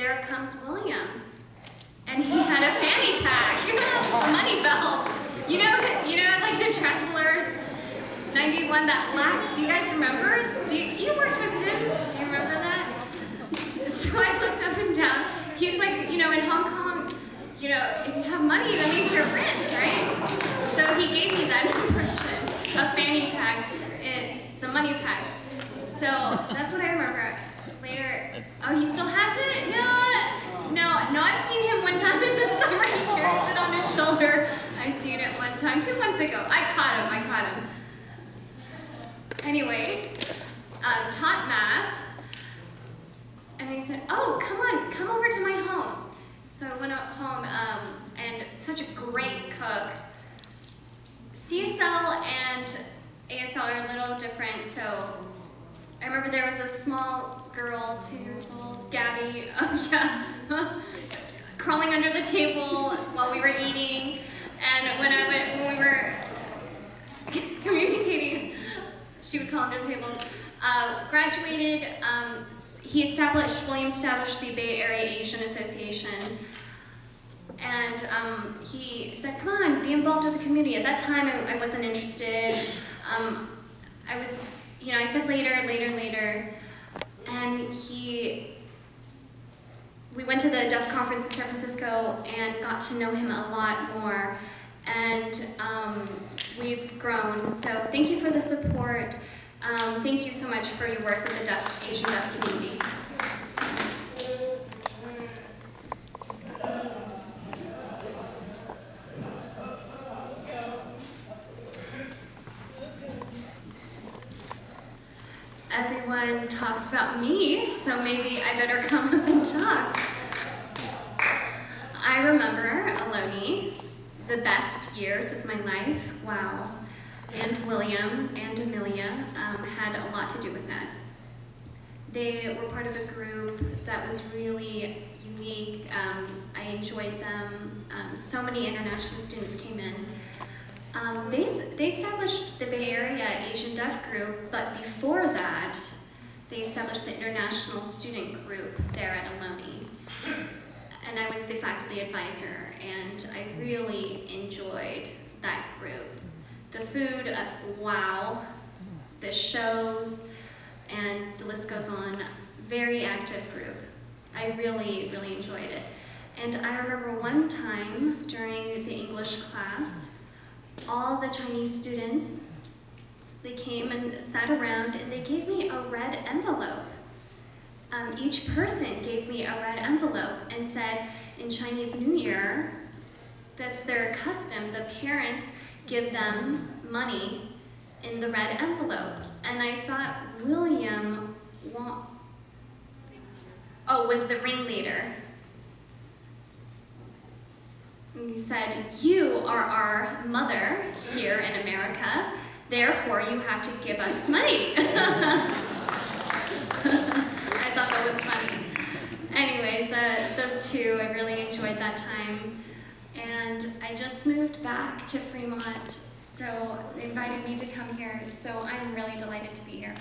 there comes William. And he had a fanny pack, a money belt. You know, like the Travelers 91, that black, do you guys remember? You worked with him, do you remember that? So I looked up and down. He's like, in Hong Kong, if you have money, that means you're rich, right? So he gave me that impression, a fanny pack, the money pack. So that's what I remember. Later, oh, he still has it? No, I've seen him one time in the summer. He carries it on his shoulder. I've seen it one time, 2 months ago. I caught him. Anyways, taught math, and I said, oh, come over to my home. So I went home, and such a great cook. CSL and ASL are a little different, so I remember there was a small girl, 2 years old, Gabby, crawling under the table while we were eating, and when we were communicating, she would crawl under the table. Graduated, William established the Bay Area Asian Association, and he said, come on, be involved with the community. At that time, I wasn't interested. I said later, and we went to the Deaf Conference in San Francisco and got to know him a lot more, and we've grown. So thank you for the support. Thank you so much for your work with the Asian Deaf community. Everyone talks about me, so maybe I better come up and talk. I remember Aloni, the best years of my life. Wow. And William and Amelia had a lot to do with that. They were part of a group that was really unique. I enjoyed them. So many international students came in. They established the Bay Area Asian Deaf Group, but before that, they established the International Student Group there at Aloni. And I was the faculty advisor, and I really enjoyed that group. The food, wow. The shows, and the list goes on. Very active group. I really, really enjoyed it. And I remember one time during the English class, all the Chinese students, they came and sat around and they gave me a red envelope. Each person gave me a red envelope and said, in Chinese New Year, that's their custom, the parents give them money in the red envelope. And I thought, William was the ringleader. And he said, you are our mother here in America, therefore you have to give us money. I thought that was funny. Anyways, those two, I really enjoyed that time. And I just moved back to Fremont, so they invited me to come here, so I'm really delighted to be here.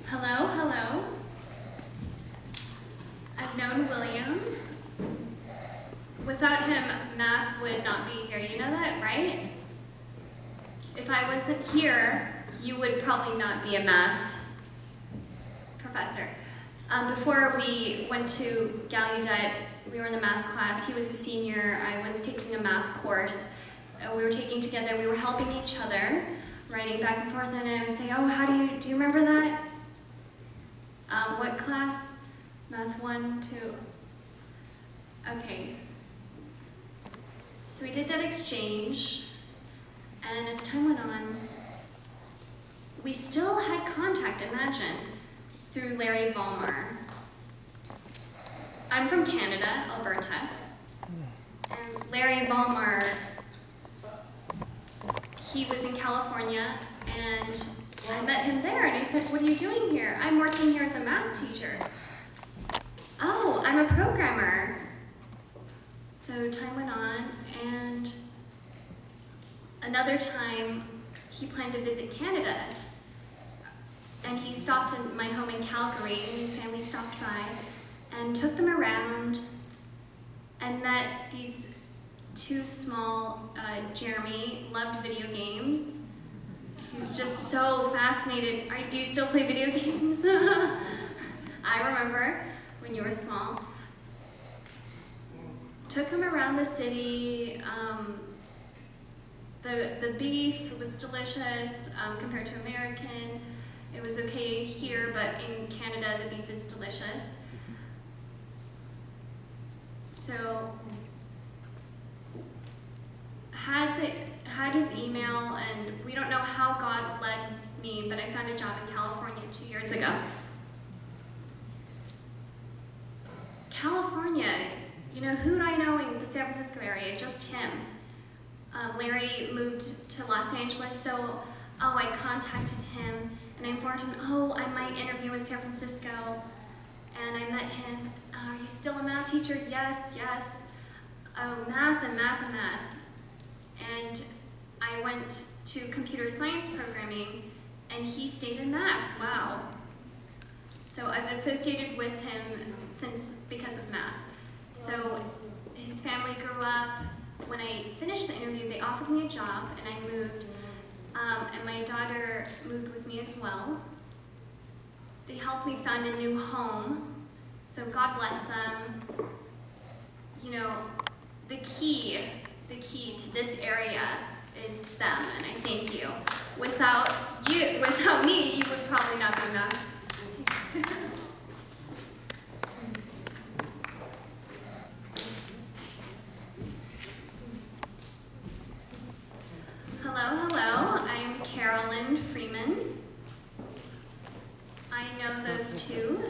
Hello. I've known William. Without him, math would not be here. You know that, right? If I wasn't here, you would probably not be a math professor. Before we went to Gallaudet, we were in the math class. He was a senior. I was taking a math course. We were taking together. We were helping each other, writing back and forth. And I would say, oh, do you remember that? What class? Math 1, 2. Okay. So we did that exchange, and as time went on, we still had contact, imagine, through Larry Vollmer. I'm from Canada, Alberta, and Larry Vollmer, he was in California, and I met him there, and he said, what are you doing here? I'm working here as a math teacher. Oh, I'm a programmer. So time went on, and Another time, he planned to visit Canada, and he stopped in my home in Calgary, and his family stopped by and took them around and met these two small, Jeremy loved video games. He was just so fascinated. Do you still play video games? I remember when you were small. Took him around the city. The beef was delicious compared to American. It was okay here, but in Canada the beef is delicious. So, had his email, and we don't know how God led me, but I found a job in California 2 years ago. California, you know, who do I know in the San Francisco area? Just him. Larry moved to Los Angeles, so I contacted him and I informed him, I might interview in San Francisco. And I met him. Are you still a math teacher? Yes. Oh, math. And I went to computer science programming, and he stayed in math. Wow. So I've associated with him because of math. So his family grew up. When I finished the interview, they offered me a job, and I moved. And my daughter moved with me as well. They helped me find a new home. So God bless them. You know, the key to this area is them, and I thank you. Without me, you would probably not be enough. Hello, I'm Carolyn Freeman. I know those two.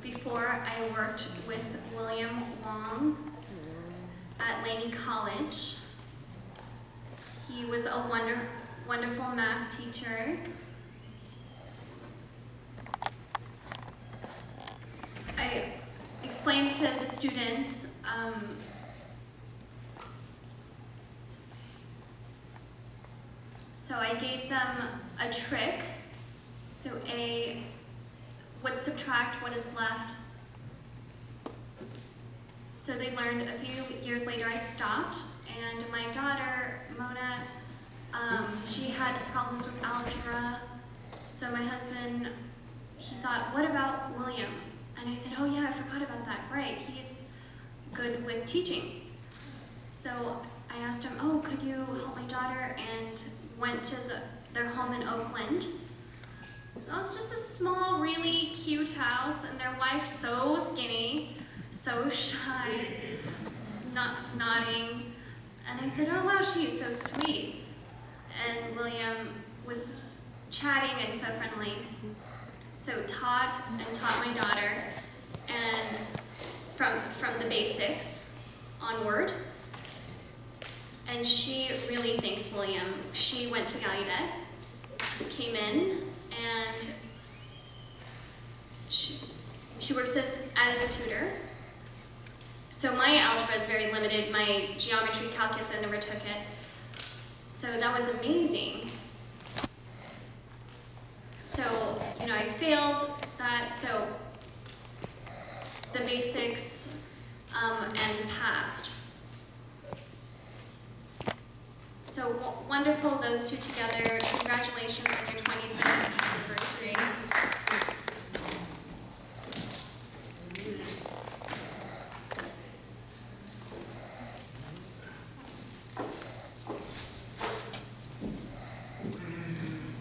Before I worked with William Wong at Laney College. He was a wonderful math teacher. I explained to the students so I gave them a trick. So would subtract what is left. So they learned. A few years later I stopped, and my daughter, Mona, she had problems with algebra. So my husband, he thought, what about William? And I said, oh yeah, I forgot about that. Right, he's good with teaching. So I asked him, could you help my daughter? And went to their home in Oakland. It was just a small, really cute house, and their wife so skinny, so shy, not nodding. And I said, oh wow, she is so sweet. And William was chatting and so friendly. So taught my daughter, and from the basics onward. And she really thanks William. She went to Gallaudet, came in, and she works as a tutor. So my algebra is very limited. My geometry, calculus, I never took it. So that was amazing. So, I failed that, so the basics and passed. So wonderful, those two together. Congratulations on your 25th anniversary.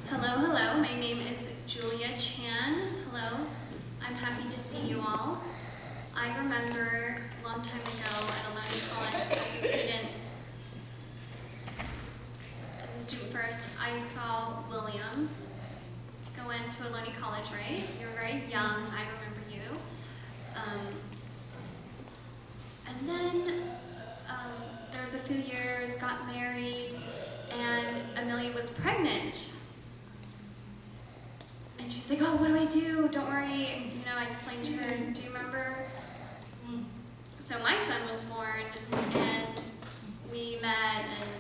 Hello, my name is Julia Chan. Hello, I'm happy to see you all. I remember a long time ago at Ohlone College as a student first, I saw William go into Ohlone College, right? You were very young, I remember you. And then there was a few years, got married, and Amelia was pregnant. And she's like, oh, what do I do? Don't worry. I explained to her, do you remember? So my son was born, and we met, and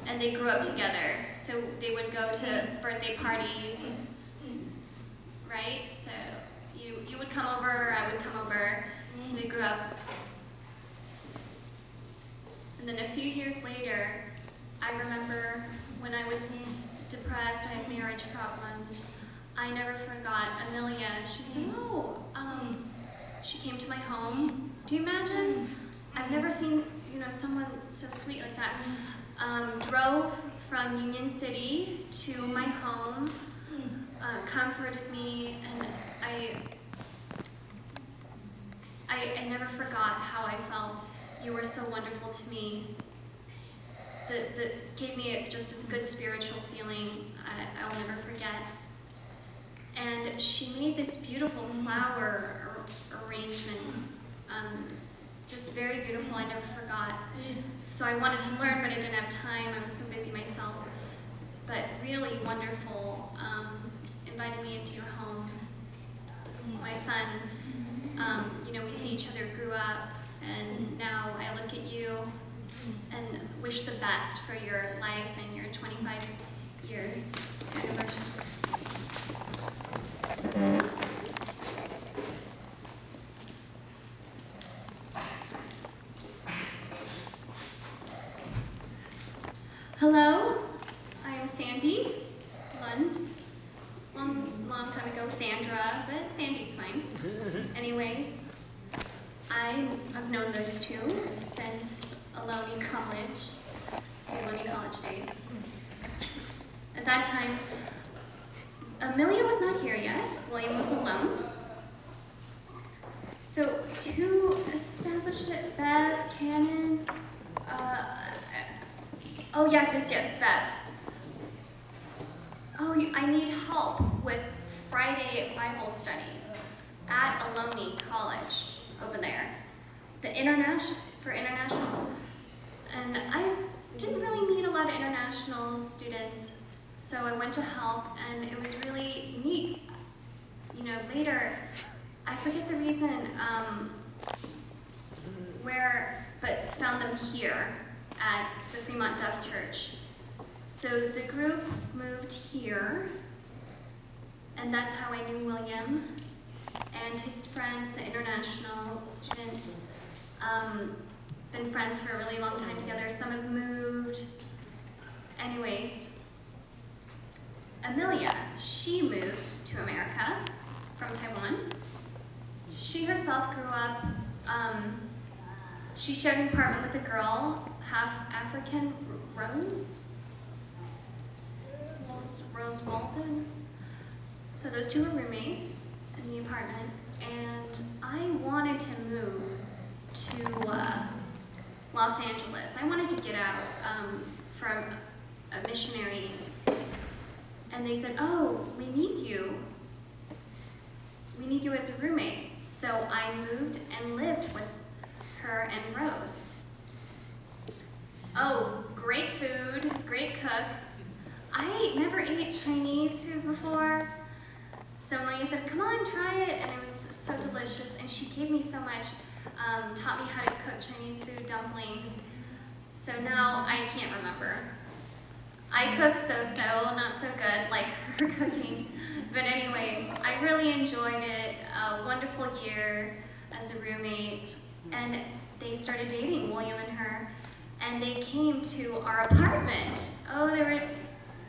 and they grew up together. So they would go to birthday parties, right? So you would come over, I would come over. So they grew up. And then a few years later, I remember when I was depressed, I had marriage problems. I never forgot Amelia. She said, she came to my home. Do you imagine? I've never seen, someone so sweet like that. Drove from Union City to my home, comforted me, and I never forgot how I felt. You were so wonderful to me. That gave me just a good spiritual feeling I will never forget. And she made this beautiful flower arrangements, just very beautiful. I never forgot. So I wanted to learn, but I didn't have time. I was so busy myself. But really wonderful, inviting me into your home. My son, we see each other grew up, and now I look at you and wish the best for your life and your 25-year anniversary. Hello, I am Sandy Lund. Long time ago, Sandra, but Sandy's fine. Anyways, I've known those two since Ohlone College days. At that time, Amelia was not here yet. William was alone. So who established it? Bev, Cannon? Yes, Bev. I need help with Friday Bible studies at Ohlone College over there. For international. And I didn't really meet a lot of international students, so I went to help, and it was really neat. Later, I forget the reason but found them here at the Fremont Deaf Church. So the group moved here, and that's how I knew William and his friends, the international students. Been friends for a really long time together. Some have moved. Anyways, Amelia, she moved to America from Taiwan. She herself grew up, she shared an apartment with a girl, half African, Rose Walton. So those two were roommates in the apartment, and I wanted to move to Los Angeles. I wanted to get out from a missionary, and they said, we need you as a roommate. So I moved and lived with her and Rose. Great food, great cook. I never ate Chinese food before. So Amelia said, come on, try it. And it was so delicious. And she gave me so much, taught me how to cook Chinese food, dumplings. So now I can't remember. I cook so-so, not so good like her cooking. But anyways, I really enjoyed it. A wonderful year as a roommate. And they started dating, William and her. And they came to our apartment. They were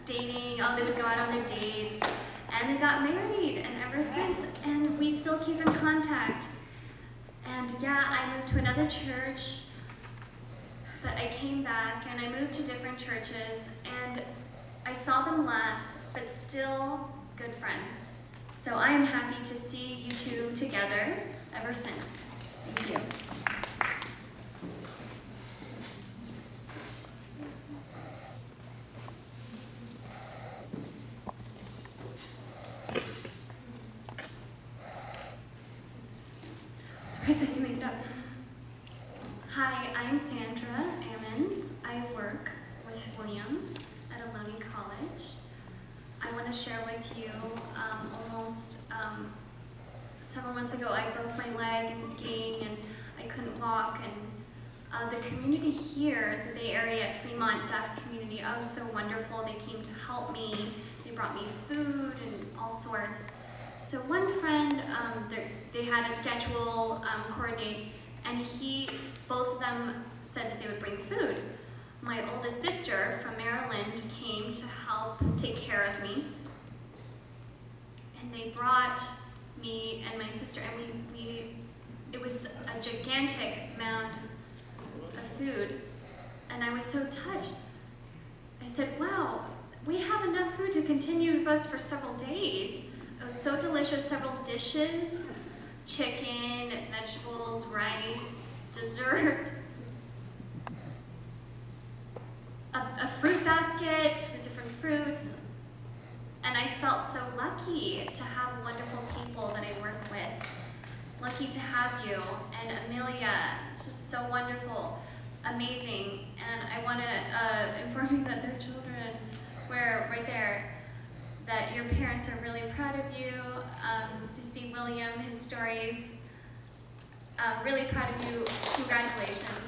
dating. They would go out on their dates. And they got married. And ever since, and we still keep in contact. And I moved to another church. But I came back and I moved to different churches. And I saw them less, but still good friends. So I am happy to see you two together ever since. Thank you. Surprised I can make it up. Hi, I'm Sandra Ammons. I work with William at Ohlone College. I want to share with you several months ago I broke my leg in skiing and I couldn't walk, and the community here, the Bay Area Fremont Deaf Community community. Oh, so wonderful. They came to help me. They brought me food and all sorts. So one friend, they had a schedule coordinate, and both of them said that they would bring food. My oldest sister from Maryland came to help take care of me. And they brought me and my sister, and it was a gigantic mound of food. And I was so touched. I said, wow, we have enough food to continue with us for several days. It was so delicious, several dishes, chicken, vegetables, rice, dessert, a fruit basket with different fruits. And I felt so lucky to have wonderful people that I work with. Lucky to have you. And Amelia, just so wonderful, amazing. And I want to inform you that their children were right there, that your parents are really proud of you, to see William, his stories. Really proud of you. Congratulations.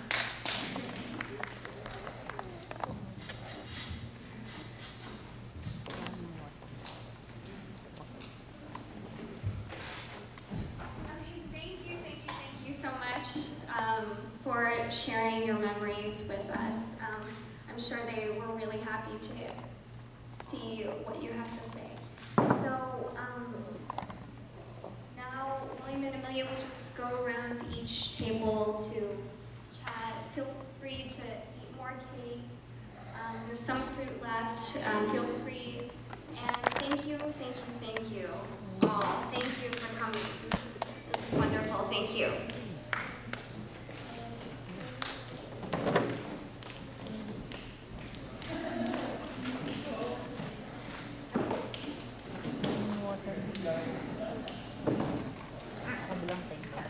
So much for sharing your memories with us. I'm sure they were really happy to see what you have to say. So now William and Amelia will just go around each table to chat. Feel free to eat more cake. There's some fruit left. Feel free. And thank you all. Thank you for coming. This is wonderful. Thank you. Kabilang tingkat.